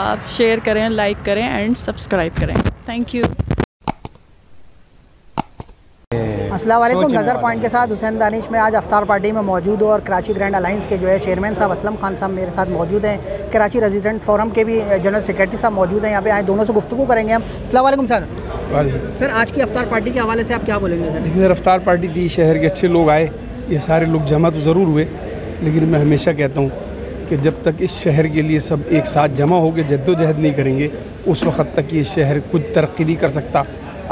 आप शेयर करें, लाइक करें एंड सब्सक्राइब करें। Thank you. अस्सलाम वालेकुम। नज़र पॉइंट के साथ हुसैन दानिश में आज अफ्तार पार्टी में मौजूद हूँ और कराची ग्रैंड अलायंस के जो है चेयरमैन साहब असलम खान साहब मेरे साथ मौजूद हैं। कराची रेजिडेंट फोरम के भी जनरल सेक्रेटरी साहब मौजूद हैं यहाँ पे। आए दोनों से गुफ्तगू करेंगे हम। अस्सलाम वालेकुम सर। सर आज की अफ्तार पार्टी के हवाले से आप क्या बोलेंगे सर? देखिए, अफ्तार पार्टी थी, शहर के अच्छे लोग आए, ये सारे लोग जमा तो ज़रूर हुए, लेकिन मैं हमेशा कहता हूँ कि जब तक इस शहर के लिए सब एक साथ जमा होकर जद्दोजहद नहीं करेंगे उस वक़्त तक ये शहर कुछ तरक्की नहीं कर सकता।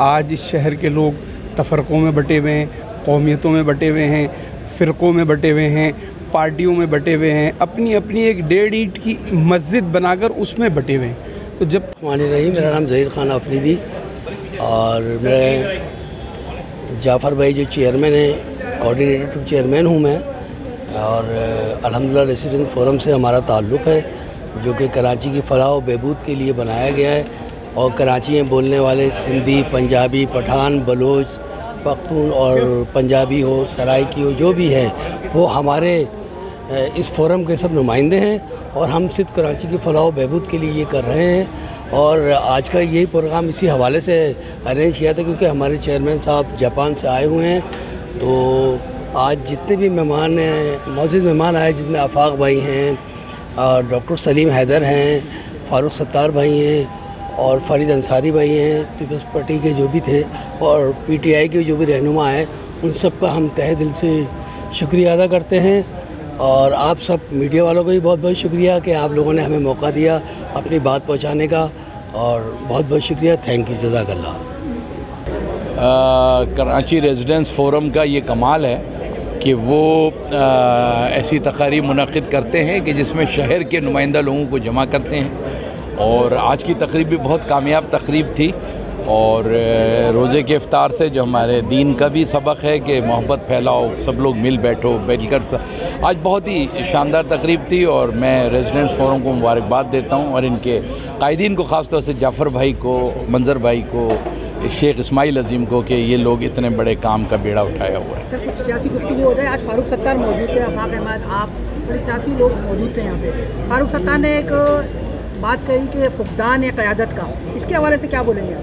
आज इस शहर के लोग तफरक़ों में बटे हुए हैं, कौमियतों में बटे हुए हैं, फ़िरक़ों में बटे हुए हैं, पार्टियों में बटे हुए हैं, अपनी अपनी एक 1.5 ईंट की मस्जिद बनाकर उसमें बटे हुए हैं। तो जब मानी रही, मेरा नाम ज़हीर खान आफरीदी और मैं जाफ़र भाई जो चेयरमैन है, कोऑर्डिनेटर टू चेयरमैन हूँ मैं। और अल्हम्दुलिल्लाह रेसिडेंट फोरम से हमारा ताल्लुक़ है जो कि कराची की फ़लाह व बहबूद के लिए बनाया गया है। और कराची में बोलने वाले सिंधी, पंजाबी, पठान, बलोच, पख्तून और पंजाबी हो, सराइकी हो, जो भी है वो हमारे इस फोरम के सब नुमाइंदे हैं और हम सिर्फ कराची की फ़लाह व बहबूद के लिए ये कर रहे हैं। और आज का यही प्रोग्राम इसी हवाले से अरेंज किया था क्योंकि हमारे चेयरमैन साहब जापान से आए हुए हैं। तो आज जितने भी मेहमान हैं, मौजूद मेहमान आए, जिनमें आफाक भाई हैं और डॉक्टर सलीम हैदर हैं, फ़ारूक सत्तार भाई हैं और फ़रीद अंसारी भाई हैं, पीपल्स पार्टी के जो भी थे और पीटीआई के जो भी रहनुमा हैं, उन सब का हम तहे दिल से शुक्रिया अदा करते हैं। और आप सब मीडिया वालों को भी बहुत बहुत शुक्रिया कि आप लोगों ने हमें मौका दिया अपनी बात पहुंचाने का, और बहुत बहुत शुक्रिया। थैंक यू, जज़ाकल्लाह। कराची रेजिडेंट्स फोरम का ये कमाल है कि वो ऐसी तकारीब मुनक़िद करते हैं कि जिसमें शहर के नुमाइंदा लोगों को जमा करते हैं। और आज की तकरीब भी बहुत कामयाब तकरीब थी और रोज़े के इफ्तार से जो हमारे दीन का भी सबक है कि मोहब्बत फैलाओ, सब लोग मिल बैठो बैठकर। आज बहुत ही शानदार तकरीब थी और मैं रेजिडेंट्स फोरम को मुबारकबाद देता हूँ और इनके कायदीन को, ख़ास तौर से जाफ़र भाई को, मंजर भाई को, शेख इस्माइल अजीम को कि ये लोग इतने बड़े काम का बेड़ा उठाया हुआ है। सर कुछ सियासी गुफ्तगू हो जाए। आज फ़ारूक सत्तार मौजूद थे, आफाक अहमद, आप बड़े सियासी लोग मौजूद थे यहाँ पे। फ़ारूक सत्तार ने एक बात कही कि फुकदान या क़यादत का, इसके हवाले से क्या बोलेंगे आप?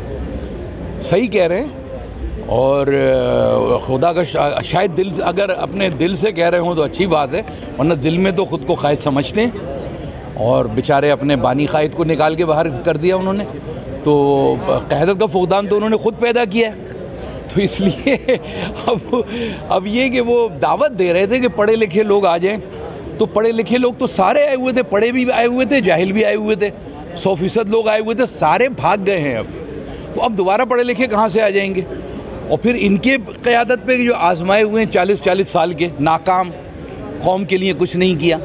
सही कह रहे हैं और खुदा का शायद दिल, अगर अपने दिल से कह रहे हों तो अच्छी बात है, वरना दिल में तो ख़ुद को क़ायद समझते हैं और बेचारे अपने बानी क़ायद को निकाल के बाहर कर दिया उन्होंने। तो क़यादत का फुकदान तो उन्होंने ख़ुद पैदा किया है। तो इसलिए अब ये कि वो दावत दे रहे थे कि पढ़े लिखे लोग आ जाएं, तो पढ़े लिखे लोग तो सारे आए हुए थे, पढ़े भी आए हुए थे, जाहिल भी आए हुए थे, 100% लोग आए हुए थे, सारे भाग गए हैं। अब दोबारा पढ़े लिखे कहाँ से आ जाएंगे? और फिर इनके क़यादत पे जो आजमाए हुए हैं 40-40 साल के, नाकाम, कौम के लिए कुछ नहीं किया,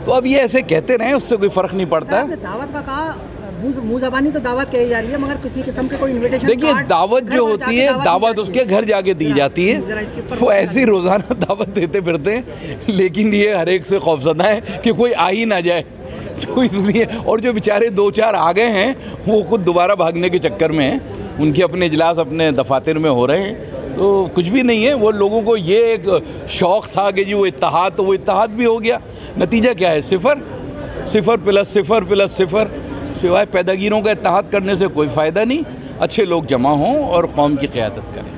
तो अब ये ऐसे कहते रहें, उससे कोई फ़र्क नहीं पड़ता है। दावत का कहा, मुँह ज़बानी तो दावत कही जा रही है, मगर किसी किस्म के कोई इन्विटेशन। देखिए, दावत जो होती है, दावत उसके घर जाके दी जाती है, वो ऐसी रोज़ाना दावत देते फिरते हैं, लेकिन ये हर एक से खौफज़दा है कि कोई आ ही ना जाए। तो इसलिए, और जो बेचारे 2-4 आ गए हैं वो खुद दोबारा भागने के चक्कर में हैं, उनके अपने इजलास अपने दफातर में हो रहे हैं। तो कुछ भी नहीं है, वो लोगों को ये एक शौक़ था कि जो इत्तेहाद, तो वो इत्तेहाद भी हो गया। नतीजा क्या है? 0, 0 + 0 + 0। सिवाय पैदागिरों का इत्तेहाद करने से कोई फ़ायदा नहीं। अच्छे लोग जमा हों और कौम की क़यादत करें।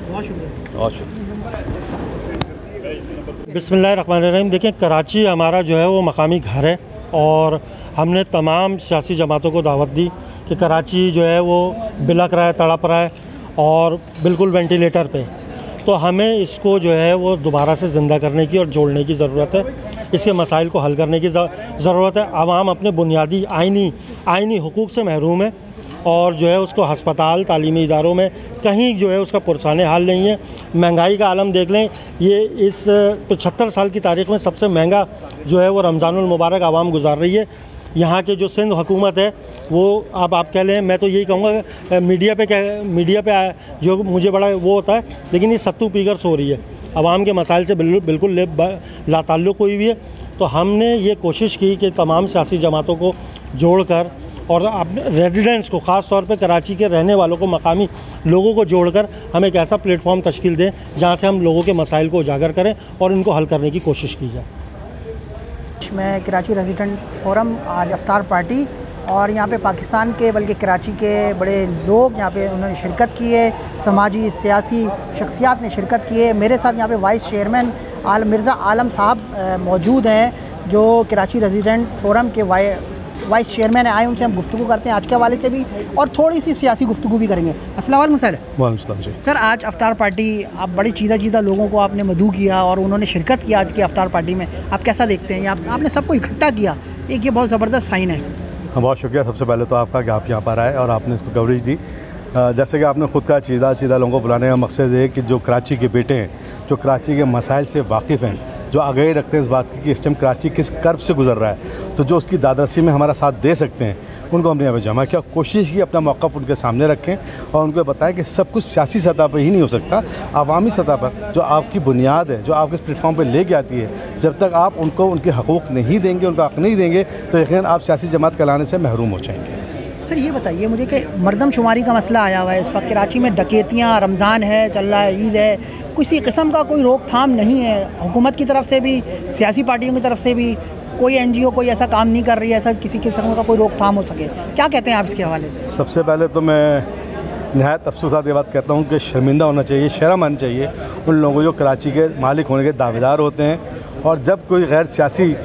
बहुत शुक्रिया। बिस्मिल्लाहिर्रहमानिर्रहीम। देखिए, कराची हमारा जो है वो मकामी घर है और हमने तमाम सियासी जमातों को दावत दी कि कराची जो है वो बिलख रहा है, तड़प रहा है और बिल्कुल वेंटिलेटर पे। तो हमें इसको जो है वो दोबारा से ज़िंदा करने की और जोड़ने की ज़रूरत है, इसके मसाइल को हल करने की ज़रूरत है। आवाम अपने बुनियादी आइनी हुकूक से महरूम है और जो है उसको हस्पताल, तालीमी इदारों में कहीं जो है उसका पुरसाने हाल नहीं है। महंगाई का आलम देख लें, ये इस 75 साल की तारीख़ में सबसे महंगा जो है वो रमज़ानुल मुबारक आवाम गुजार रही है। यहाँ के जो सिंध हुकूमत है वो अब आप कह लें, मैं तो यही कहूँगा मीडिया पे जो मुझे बड़ा वो होता है, लेकिन ये सत्तू पीकर सो रही है, आवाम के मसाइल से बिल्कुल लाताल्लुक़ हुई हुई है। तो हमने ये कोशिश की कि तमाम सियासी जमातों को जोड़कर और अपने रेजिडेंट्स को, ख़ास तौर पे कराची के रहने वालों को, मकामी लोगों को जोड़कर हम एक ऐसा प्लेटफॉर्म तश्कील दें जहाँ से हम लोगों के मसाइल को उजागर करें और इनको हल करने की कोशिश की जाए। में कराची रेजिडेंट फोरम आज अफ्तार पार्टी और यहाँ पे पाकिस्तान के बल्कि कराची के बड़े लोग यहाँ पे उन्होंने शिरकत की है, समाजी सियासी शख्सियात ने शिरकत की है। मेरे साथ यहाँ पे वाइस चेयरमैन मिर्ज़ा आलम साहब मौजूद हैं, जो कराची रेजिडेंट फोरम के वाइस चेयरमैन आए। उनसे हम गुफ्तगू करते हैं आज के हवाले से भी और थोड़ी सी सियासी गुफ्तगू भी करेंगे। अस्सलाम वालेकुम सर। वालेकुम जी। सर, आज अफ्तार पार्टी, आप बड़ी चीदा लोगों को आपने मदऊ किया और उन्होंने शिरकत की आज की अफ्तार पार्टी में, आप कैसा देखते हैं? आपने सबको इकट्ठा किया, एक ये बहुत ज़बरदस्त साइन है। हाँ, बहुत शुक्रिया सबसे पहले तो आपका कि आप यहाँ पर आए और आपने इसको कवरेज दी। जैसे कि आपने ख़ुद का चीदा लोगों को बुलाने का मकसद है कि जो कराची के बेटे हैं, जो कराची के मसाइल से वाकिफ़ हैं, जो आगाही रखते हैं इस बात की कि इस टाइम कराची किस कर्ब से गुजर रहा है, तो जो उसकी दादरसी में हमारा साथ दे सकते हैं, उनको हमने यहाँ पे जमा किया। कोशिश की अपना मौक़िफ़ उनके सामने रखें और उनको बताएं कि सब कुछ सियासी सतह पर ही नहीं हो सकता, अवामी सतह पर जो आपकी बुनियाद है, जो आपके इस प्लेटफॉर्म पर लेके आती है, जब तक आप उनको उनके हकूक़ नहीं देंगे, उनका हक़ नहीं देंगे, तो यकीनन आप सियासी जमात कहलाने से महरूम हो जाएंगे। सर, ये बताइए मुझे कि मरदमशुमारी का मसला आया हुआ है इस वक्त कराची में। डकैतियाँ, रमज़ान है चल रहा है, ईद है, किसी किस्म का कोई रोकथाम नहीं है हुकूमत की तरफ से भी, सियासी पार्टियों की तरफ से भी। कोई NGO कोई ऐसा काम नहीं कर रही है, ऐसा किसी किस्म का कोई रोकथाम हो सके। क्या कहते हैं आप इसके हवाले से? सबसे पहले तो मैं नहायत अफसोस साथ ये बात कहता हूँ कि शर्मिंदा होना चाहिए, शर्म आनी चाहिए उन लोगों जो कराची के मालिक होने के दावेदार होते हैं, और जब कोई गैर सियासी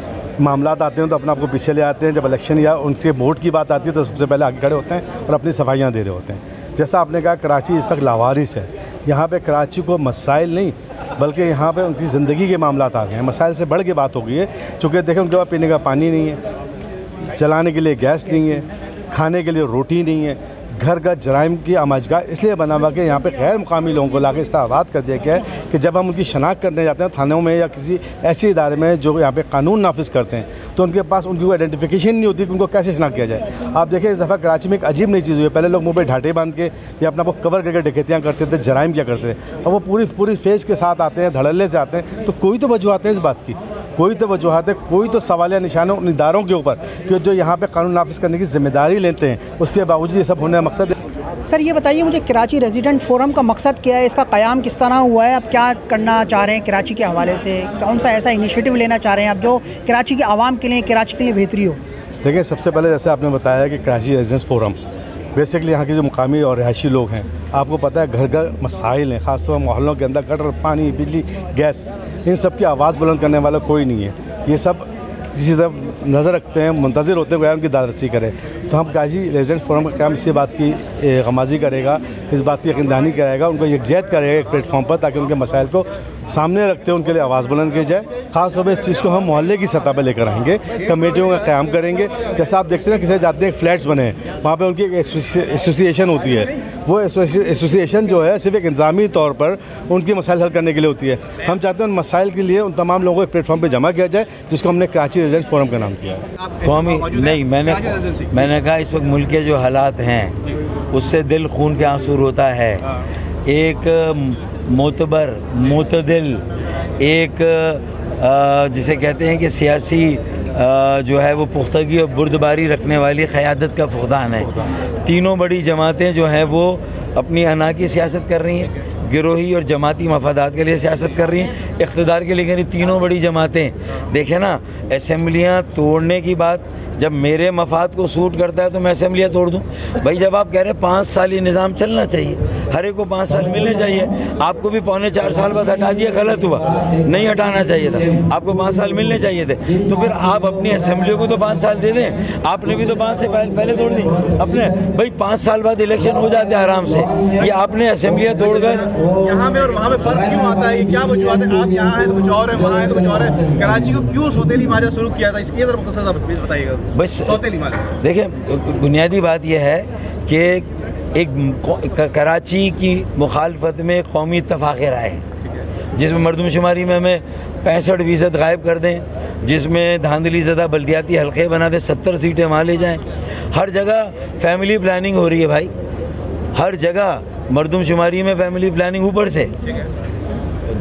मामलात आते हैं तो अपने आप को पीछे ले आते हैं। जब इलेक्शन या उनके वोट की बात आती है तो सबसे पहले आगे खड़े होते हैं और अपनी सफाइयाँ दे रहे होते हैं। जैसा आपने कहा, कराची इस वक्त लावारिस है। यहाँ पे कराची को मसाइल नहीं, बल्कि यहाँ पे उनकी ज़िंदगी के मामलात आ गए हैं। मसाइल से बढ़ के बात हो गई है, चूँकि देखें उनके पास पीने का पानी नहीं है, जलाने के लिए गैस नहीं है, खाने के लिए रोटी नहीं है। घर का जराइम की आमाजगा इसलिए बना हुआ कि यहाँ पे गैर मुकामी लोगों को लाके इस्तेमाल कर दिया गया है कि जब हम उनकी शनाख्त करने जाते हैं थानों में या किसी ऐसे इदारे में जो यहाँ पे कानून नाफिज करते हैं, तो उनके पास उनकी कोई आइडेंटिफिकेशन नहीं होती कि उनको कैसे शनाख्त किया जाए। आप देखिए, इस दफ़ा कराची में एक अजीब नई चीज़ हुई है। पहले लोग मुँह पे ढाटे बांध के या अपना को कवर करके डकैतियाँ करते थे, जराइम किया करते थे। अब वो पूरी फेस के साथ आते हैं, धड़ल्ले से आते हैं। तो कोई तो वजूहत है इस बात की, कोई तो वजूहत है, कोई तो सवालिया निशान है उन इदारों के ऊपर कि जो यहाँ पे कानून नाफिज करने की जिम्मेदारी लेते हैं, उसके बावजूद ये सब होने का मकसद। सर, ये बताइए मुझे, कराची रेजिडेंट फोरम का मकसद क्या है? इसका क़याम किस तरह हुआ है? आप क्या करना चाह रहे हैं कराची के हवाले से? कौन सा ऐसा इनिशिएटिव लेना चाह रहे हैं आप जो कराची के आवाम के लिए, कराची के लिए बेहतरी हो? देखिए, सबसे पहले जैसे आपने बताया कि कराची रेजिडेंट्स फोरम बेसिकली यहाँ के जो मुकामी और रिहायशी लोग हैं, आपको पता है घर घर मसाइल हैं, ख़ासतौर पर मोहल्लों के अंदर गटर, पानी, बिजली, गैस, इन सब की आवाज़ बुलंद करने वाला कोई नहीं है। ये सब किसी तरफ नज़र रखते हैं, मुंतज़िर होते हुए उनकी दादरसी करें। तो हम कराची रेजिडेंट फोरम का काम इसी बात की गमाजी करेगा, इस बात की यकीनदानी कराएगा, उनको यकजहत करेगा एक प्लेटफॉर्म पर, ताकि उनके मसाइल को सामने रखते हुए उनके लिए आवाज़ बुलंद की जाए। ख़ास तौर पर इस चीज़ को हम मोहल्ले की सतह पर लेकर आएंगे, कमेटियों का क़याम करेंगे। जैसा आप देखते हैं किसी जाते हैं फ्लैट्स बने हैं, वहाँ पर उनकी एक एसोसिएशन होती है। वो एसोसिएशन जो है सिर्फ एक इंतज़ामी तौर पर उनकी मसाइल हल करने के लिए होती है। हम चाहते हैं उन मसाइल के लिए उन तमाम लोगों को एक प्लेटफॉर्म पर जमा किया जाए, जिसको हमने कराची रेजिडेंट फोरम का नाम दिया है। कौमी नहीं, मैंने कहा इस वक्त मुल्क के जो हालात हैं उससे दिल खून के आंसू रोता है। एक मोतबर, मोतदिल, एक जिसे कहते हैं कि सियासी जो है वो पुख्तगी और बुर्दबारी रखने वाली क़यादत का फुक़दान है। तीनों बड़ी जमातें जो हैं वो अपनी अना की सियासत कर रही हैं, गिरोही और जमाती मफादात के लिए सियासत कर रही हैं, इक़्तिदार के लिए। तीनों बड़ी जमातें देखें ना, असेंबलियाँ तोड़ने की बात जब मेरे मफाद को सूट करता है तो मैं असेंबलियाँ तोड़ दूँ। भाई जब आप कह रहे हैं 5 साल ये निज़ाम चलना चाहिए, हर एक को 5 साल मिलने चाहिए, आपको भी 3.25 साल बाद हटा दिया, गलत हुआ, नहीं हटाना चाहिए था, आपको 5 साल मिलने चाहिए थे। तो फिर आप अपनी असेंबलियों को तो 5 साल दे दें, आपने भी तो 5 से पहले तोड़ दी अपने। भाई 5 साल बाद इलेक्शन हो जाते हैं आराम से, ये आपने असेंबलियाँ तोड़कर यहाँ में और वहाँ में फ़र्क क्यों आता है? ये क्या वजूहत है? आप यहाँ हैं तो कुछ और है, वहाँ है तो कुछ और है। कराची को क्यों सौतेली माजा शुरू किया था, इसकी अगर मुख्तसर बताइएगा। बस देखिए, बुनियादी बात यह है कि एक कराची की मुखालफत में कौमी इत्तफ़ाक़ राय है, जिसमें मरदमशुमारी में हमें 65% गायब कर दें, जिसमें धांधली ज़दा बल्दियाती हल्के बना दें, 70 सीटें वहाँ ले जाएँ। हर जगह फैमिली प्लानिंग हो रही है भाई, हर जगह मरदमशुमारी में फैमिली प्लानिंग, ऊपर से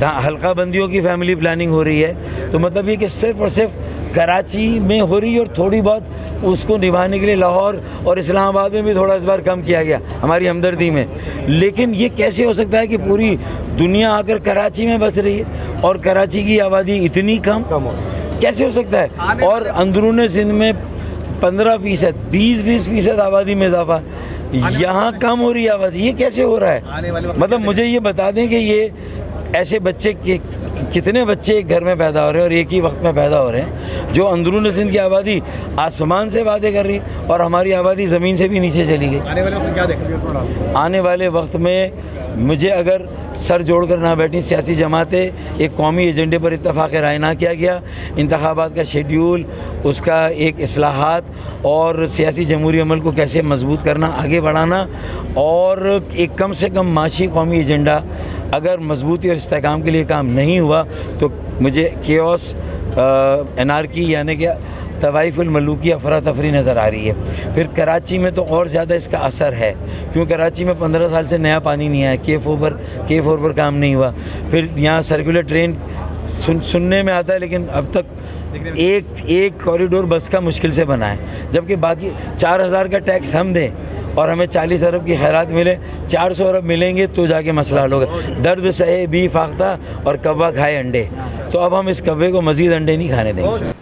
हल्का बंदियों की फैमिली प्लानिंग हो रही है। तो मतलब ये कि सिर्फ़ और सिर्फ कराची में हो रही है, और थोड़ी बहुत उसको निभाने के लिए लाहौर और इस्लामाबाद में भी थोड़ा इस बार कम किया गया हमारी हमदर्दी में। लेकिन ये कैसे हो सकता है कि पूरी दुनिया आकर कराची में बस रही है और कराची की आबादी इतनी कम कैसे हो सकता है? और अंदरून सिंध में 15%, 20% आबादी में इजाफा, यहाँ कम हो रही है आबादी। ये कैसे हो रहा है? मतलब मुझे ये बता दें कि ये ऐसे बच्चे कितने बच्चे एक घर में पैदा हो रहे हैं और एक ही वक्त में पैदा हो रहे हैं, जो अंदरून सिंध की आबादी आसमान से बातें कर रही है और हमारी आबादी ज़मीन से भी नीचे चली गई। आने वाले वक्त क्या देखेंगे? आने वाले वक्त में मुझे अगर सर जोड़कर ना बैठी सियासी जमातें, एक कौमी एजेंडे पर इत्तफाक़ राय ना किया गया, इंतखाबात का शेड्यूल, उसका एक इस्लाहात और सियासी जमहूरी अमल को कैसे मजबूत करना, आगे बढ़ाना, और एक कम से कम माशी कौमी एजेंडा अगर मजबूती और इस्तेहकाम के लिए काम नहीं हुआ तो मुझे केओस, एनार्की यानी कि तवाइफुल मलूकी अफरा तफरी नज़र आ रही है। फिर कराची में तो और ज़्यादा इसका असर है, क्योंकि कराची में 15 साल से नया पानी नहीं आया, K4 पर काम नहीं हुआ। फिर यहाँ सर्कुलर ट्रेन सुनने में आता है, लेकिन अब तक एक कॉरिडोर बस का मुश्किल से बना है, जबकि बाकी 4000 का टैक्स हम दें और हमें 40 अरब की खैरात मिले, 400 अरब मिलेंगे तो जाके मसला हल होगा। दर्द सहे भी फाख्ता और कव्वा खाए अंडे, तो अब हम इस कव्वे को मज़ीद अंडे नहीं खाने देंगे।